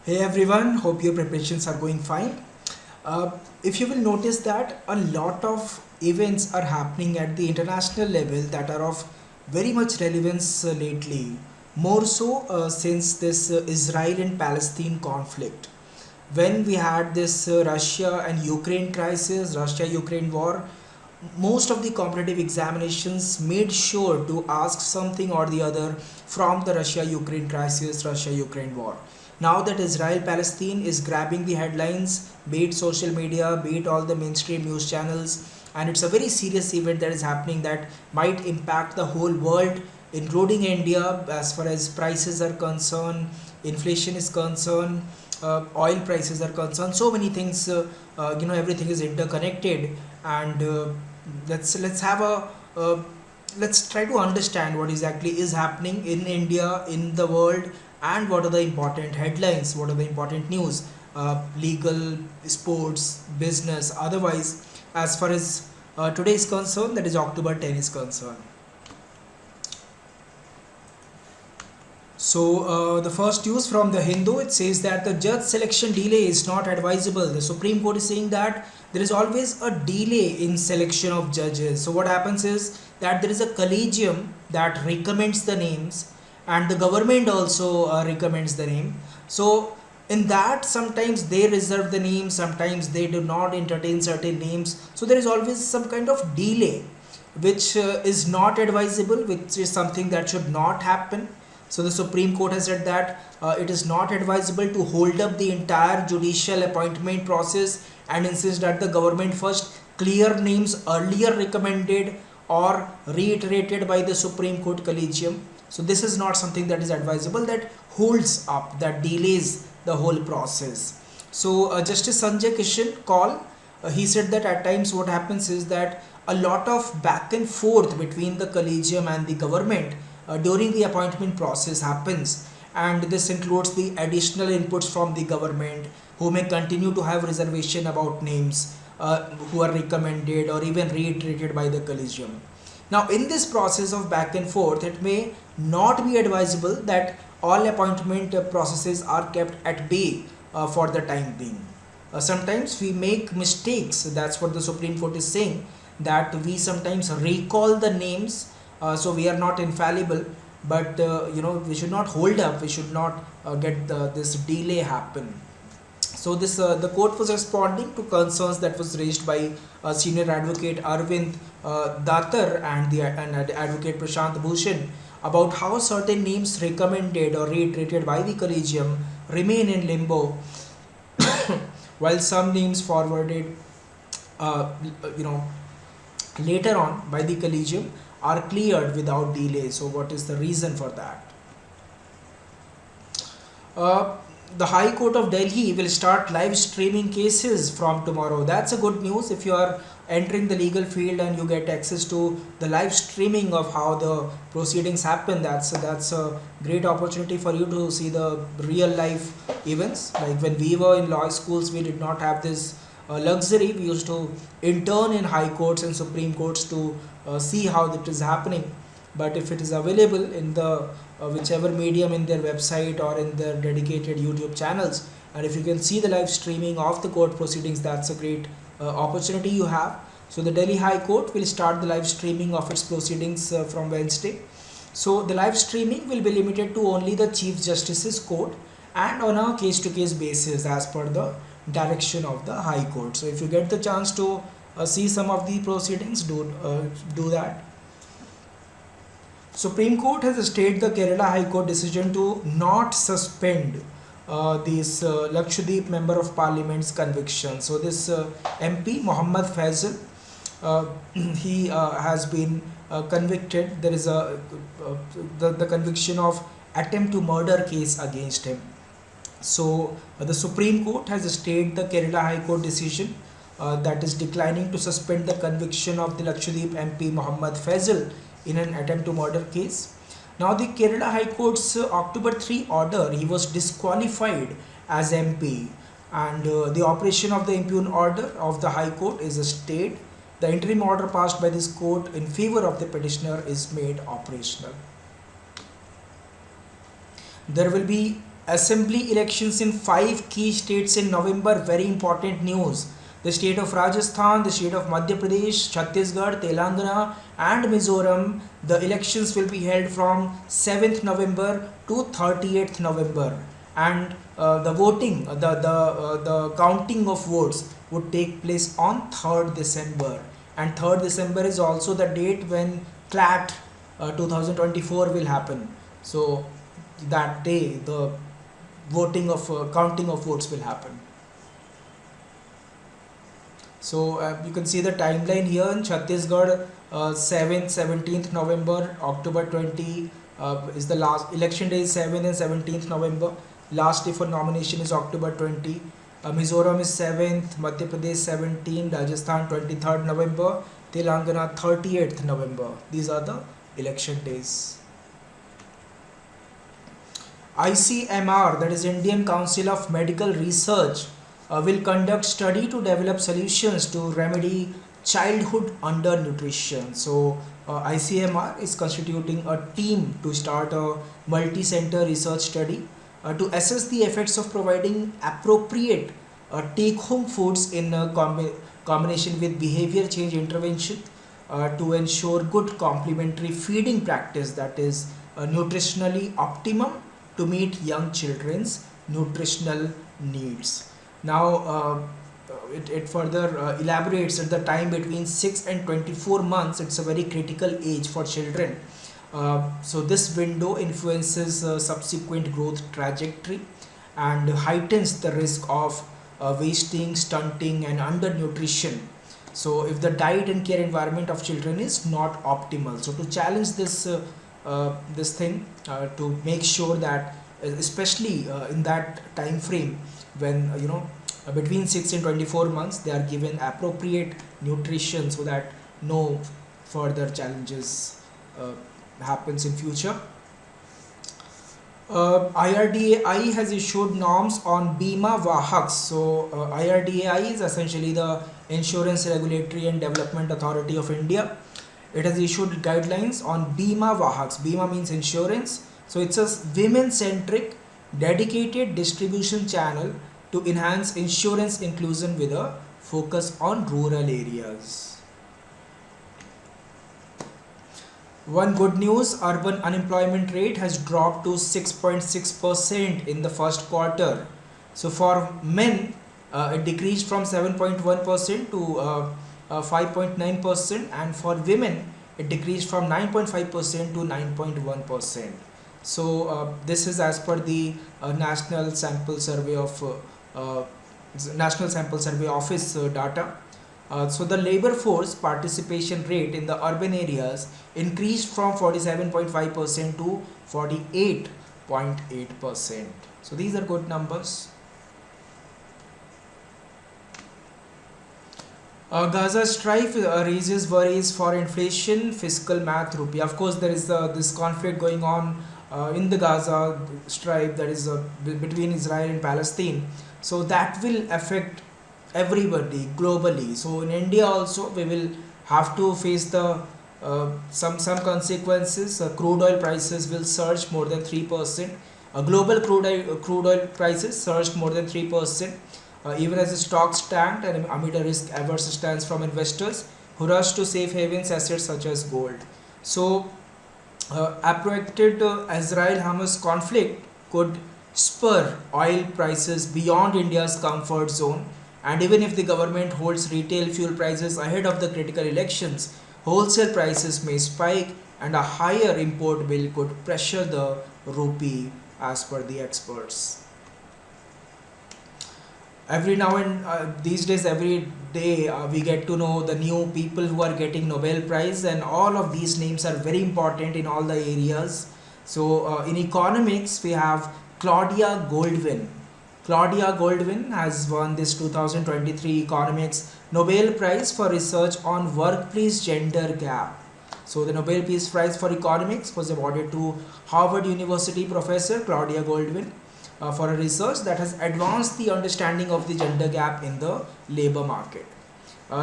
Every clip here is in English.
Hey everyone, hope your preparations are going fine. If you will notice that a lot of events are happening at the international level that are of very much relevance lately, more so since this Israel and Palestine conflict. When we had this Russia and Ukraine crisis, Russia-Ukraine war, most of the competitive examinations made sure to ask something or the other from the Russia-Ukraine crisis, Russia-Ukraine war. Now that Israel-Palestine is grabbing the headlines, be it social media, be it all the mainstream news channels, and it's a very serious event that is happening that might impact the whole world, including India, as far as prices are concerned, inflation is concerned, oil prices are concerned. So many things, everything is interconnected, and let's have a let's try to understand what exactly is happening in India, in the world, and what are the important headlines, what are the important news, legal, sports, business, otherwise, as far as today is concerned, that is October 10 is concerned. So the first news from the Hindu, it says that the judge selection delay is not advisable. The Supreme Court is saying that there is always a delay in selection of judges. So what happens is that there is a collegium that recommends the names, and the government also recommends the name. So in that, sometimes they reserve the names, sometimes they do not entertain certain names. So there is always some kind of delay, which is not advisable, which is something that should not happen. So the Supreme Court has said that it is not advisable to hold up the entire judicial appointment process and insist that the government first clear names earlier recommended or reiterated by the Supreme Court collegium. So this is not something that is advisable, that holds up, that delays the whole process. So Justice Sanjay Kishan call, he said that at times what happens is that a lot of back and forth between the collegium and the government during the appointment process happens, and this includes the additional inputs from the government, who may continue to have reservation about names who are recommended or even reiterated by the collegium. Now in this process of back and forth, it may not be advisable that all appointment processes are kept at bay for the time being. Sometimes we make mistakes, that's what the Supreme Court is saying, that we sometimes recall the names. So we are not infallible, but we should not hold up, we should not get this delay happen. So this the court was responding to concerns that was raised by senior advocate Arvind Datar and advocate Prashant Bhushan about how certain names recommended or reiterated by the collegium remain in limbo while some names forwarded later on by the collegium are cleared without delay. So what is the reason for that? The High Court of Delhi will start live streaming cases from tomorrow. That's a good news. If you are entering the legal field and you get access to the live streaming of how the proceedings happen, that's a great opportunity for you to see the real life events. Like when we were in law schools, we did not have this luxury. We used to intern in high courts and supreme courts to see how it is happening. But if it is available in the whichever medium, in their website or in their dedicated YouTube channels, and if you can see the live streaming of the court proceedings, that's a great opportunity you have. So the Delhi High Court will start the live streaming of its proceedings from Wednesday. So the live streaming will be limited to only the Chief Justice's court and on a case-to-case basis as per the direction of the High Court. So if you get the chance to see some of the proceedings, do that. Supreme Court has stayed the Kerala High Court decision to not suspend this Lakshadweep Member of Parliament's conviction. So this MP Mohammad Faisal, he has been convicted. There is the conviction of attempt to murder case against him. So the Supreme Court has stayed the Kerala High Court decision that is declining to suspend the conviction of the Lakshadweep MP Mohammad Faisal in an attempt to murder case. Now the Kerala High Court's October 3 order, he was disqualified as MP, and the operation of the impugned order of the High Court is stayed. The interim order passed by this court in favor of the petitioner is made operational. There will be Assembly elections in 5 key states in November. Very important news. The state of Rajasthan, the state of Madhya Pradesh, Chhattisgarh, Telangana, and Mizoram. The elections will be held from 7th November to 30th November, and the voting, the counting of votes would take place on 3rd December. And 3rd December is also the date when CLAT 2024 will happen. So that day, the voting of counting of votes will happen. So you can see the timeline here in Chhattisgarh. 7th 17th November, October 20 is the last election day. Is 7th and 17th November. Last day for nomination is October 20. Mizoram is 7th, Madhya Pradesh 17th, Rajasthan 23rd November, Telangana 30th November. These are the election days. ICMR, that is Indian Council of Medical Research, will conduct study to develop solutions to remedy childhood undernutrition. So ICMR is constituting a team to start a multi-center research study to assess the effects of providing appropriate take-home foods in combination with behavior change intervention to ensure good complementary feeding practice that is nutritionally optimum to meet young children's nutritional needs. Now it further elaborates that the time between 6 and 24 months, it's a very critical age for children. So this window influences subsequent growth trajectory and heightens the risk of wasting, stunting, and undernutrition. So if the diet and care environment of children is not optimal, so to challenge this this thing, to make sure that especially in that time frame when between 6 and 24 months, they are given appropriate nutrition so that no further challenges happens in future. IRDAI has issued norms on Bima Vahaks. So IRDAI is essentially the Insurance Regulatory and Development Authority of India. It has issued guidelines on Bima Vahaks. Bima means insurance. So it's a women-centric dedicated distribution channel to enhance insurance inclusion with a focus on rural areas. One good news, urban unemployment rate has dropped to 6.6% in the first quarter. So for men, it decreased from 7.1% to 5.9%, and for women, it decreased from 9.5% to 9.1%. So this is as per the National Sample Survey Office data. So the labor force participation rate in the urban areas increased from 47.5% to 48.8%. So these are good numbers. Gaza strife raises worries for inflation, fiscal math, rupee. Of course, there is this conflict going on in the Gaza strife, that is between Israel and Palestine. So that will affect everybody globally. So in India also we will have to face the some consequences. Crude oil prices will surge more than 3%. Global crude oil prices surged more than 3%. Even as the stocks tanked and amid a risk averse stance from investors who rushed to safe havens assets such as gold. So approacted Israel-Hamas conflict could spur oil prices beyond India's comfort zone, and even if the government holds retail fuel prices ahead of the critical elections, wholesale prices may spike and a higher import bill could pressure the rupee as per the experts. Every now and these days, every day we get to know the new people who are getting Nobel Prize, and all of these names are very important in all the areas. So in economics we have Claudia Goldwyn. Claudia Goldwyn has won this 2023 Economics Nobel Prize for research on workplace gender gap. So the Nobel Peace Prize for Economics was awarded to Harvard University professor Claudia Goldwyn for a research that has advanced the understanding of the gender gap in the labor market.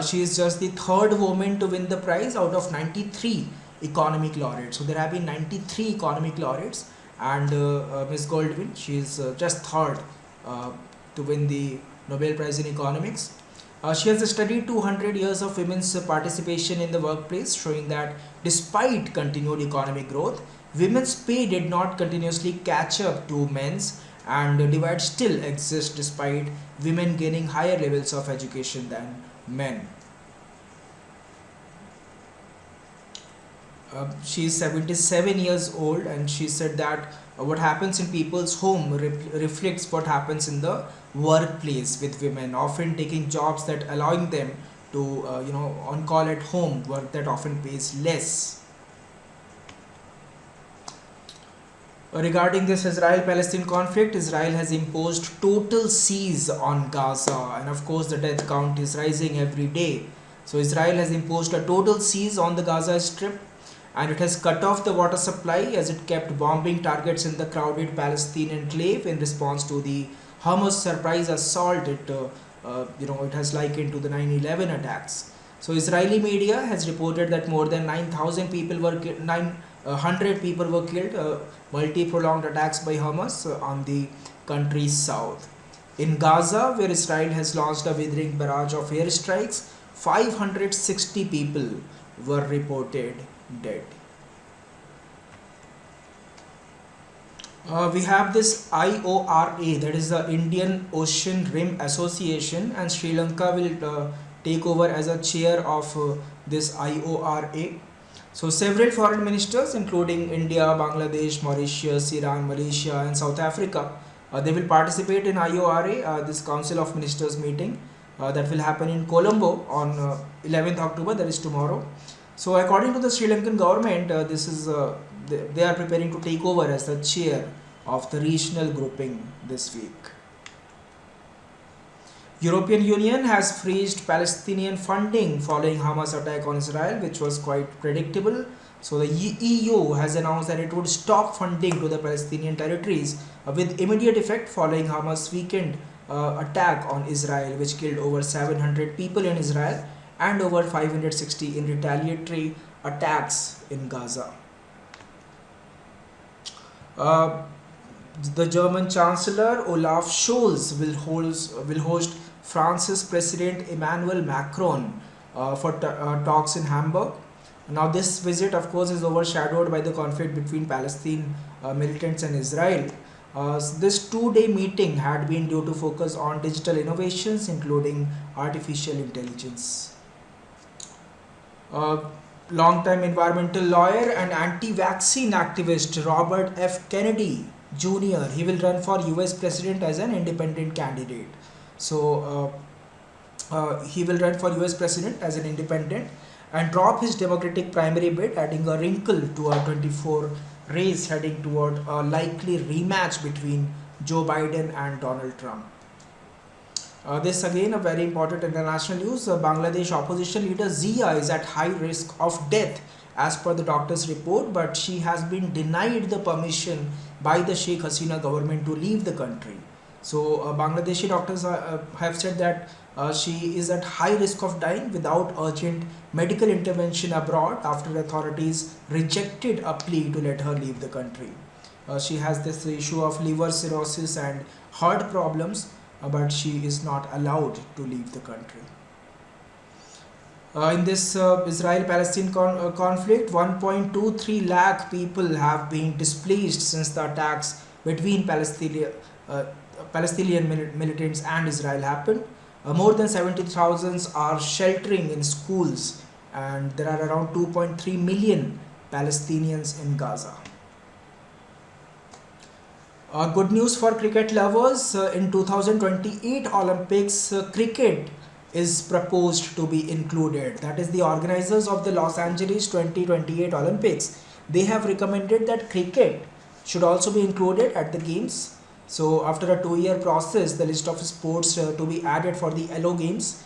She is just the third woman to win the prize out of 93 economic laureates. So there have been 93 economic laureates, and Miss Goldwyn, she is just third to win the Nobel Prize in Economics. She has studied 200 years of women's participation in the workplace, showing that despite continued economic growth, women's pay did not continuously catch up to men's, and divide still exists despite women gaining higher levels of education than men. She is 77 years old, and she said that what happens in people's home reflects what happens in the workplace, with women often taking jobs that allowing them to on call at home, work that often pays less. Regarding this Israel-Palestine conflict, Israel has imposed total siege on Gaza, and of course the death count is rising every day. So Israel has imposed a total siege on the Gaza Strip, and it has cut off the water supply as it kept bombing targets in the crowded Palestinian enclave in response to the Hamas surprise assault. It has likened to the 9/11 attacks. So Israeli media has reported that more than 9,000 people were 900 people were killed, multi-prolonged attacks by Hamas on the country's south. In Gaza, where Israel has launched a withering barrage of airstrikes, 560 people were reported dead. We have this IORA, that is the Indian Ocean Rim Association, and Sri Lanka will take over as a chair of this IORA. So several foreign ministers, including India, Bangladesh, Mauritius, Iran, Malaysia and South Africa, they will participate in IORA, this Council of Ministers meeting that will happen in Colombo on 11th October, that is tomorrow. So according to the Sri Lankan government, they are preparing to take over as the chair of the regional grouping this week. European Union has freezed Palestinian funding following Hamas attack on Israel, which was quite predictable. So the EU has announced that it would stop funding to the Palestinian territories with immediate effect following Hamas weekend attack on Israel, which killed over 700 people in Israel and over 560 in retaliatory attacks in Gaza. The German Chancellor Olaf Scholz will host France's President Emmanuel Macron for talks in Hamburg. Now this visit of course is overshadowed by the conflict between Palestine militants and Israel. This two-day meeting had been due to focus on digital innovations, including artificial intelligence. Long-time environmental lawyer and anti-vaccine activist Robert F. Kennedy Jr., he will run for US President as an independent candidate. So he will run for US President as an independent and drop his Democratic primary bid, adding a wrinkle to a 24 race heading toward a likely rematch between Joe Biden and Donald Trump. This again a very important international news. Bangladesh opposition leader Zia is at high risk of death as per the doctor's report, but she has been denied the permission by the Sheikh Hasina government to leave the country. So Bangladeshi doctors have said that she is at high risk of dying without urgent medical intervention abroad after authorities rejected a plea to let her leave the country. She has this issue of liver cirrhosis and heart problems, but she is not allowed to leave the country. In this Israel-Palestine conflict, 1.23 lakh people have been displaced since the attacks between Palestinian militants and Israel happened. More than 70,000 are sheltering in schools, and there are around 2.3 million Palestinians in Gaza. Good news for cricket lovers. In 2028 Olympics, cricket is proposed to be included. That is, the organizers of the Los Angeles 2028 Olympics, they have recommended that cricket should also be included at the games. So after a 2-year process, the list of sports to be added for the LO games,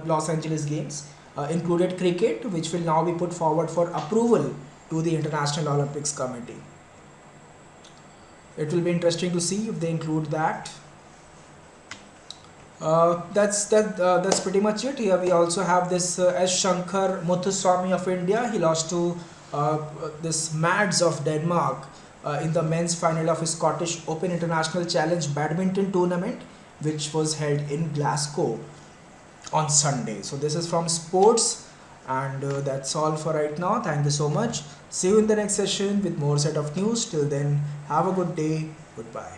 Los Angeles games, included cricket, which will now be put forward for approval to the International Olympics Committee. It will be interesting to see if they include that. That's pretty much it. Here we also have this S. Shankar Muthuswamy of India. He lost to this Mads of Denmark in the men's final of Scottish Open International Challenge badminton tournament, which was held in Glasgow on Sunday. So this is from sports, and that's all for right now. Thank you so much. See you in the next session with more set of news. Till then, have a good day. Goodbye.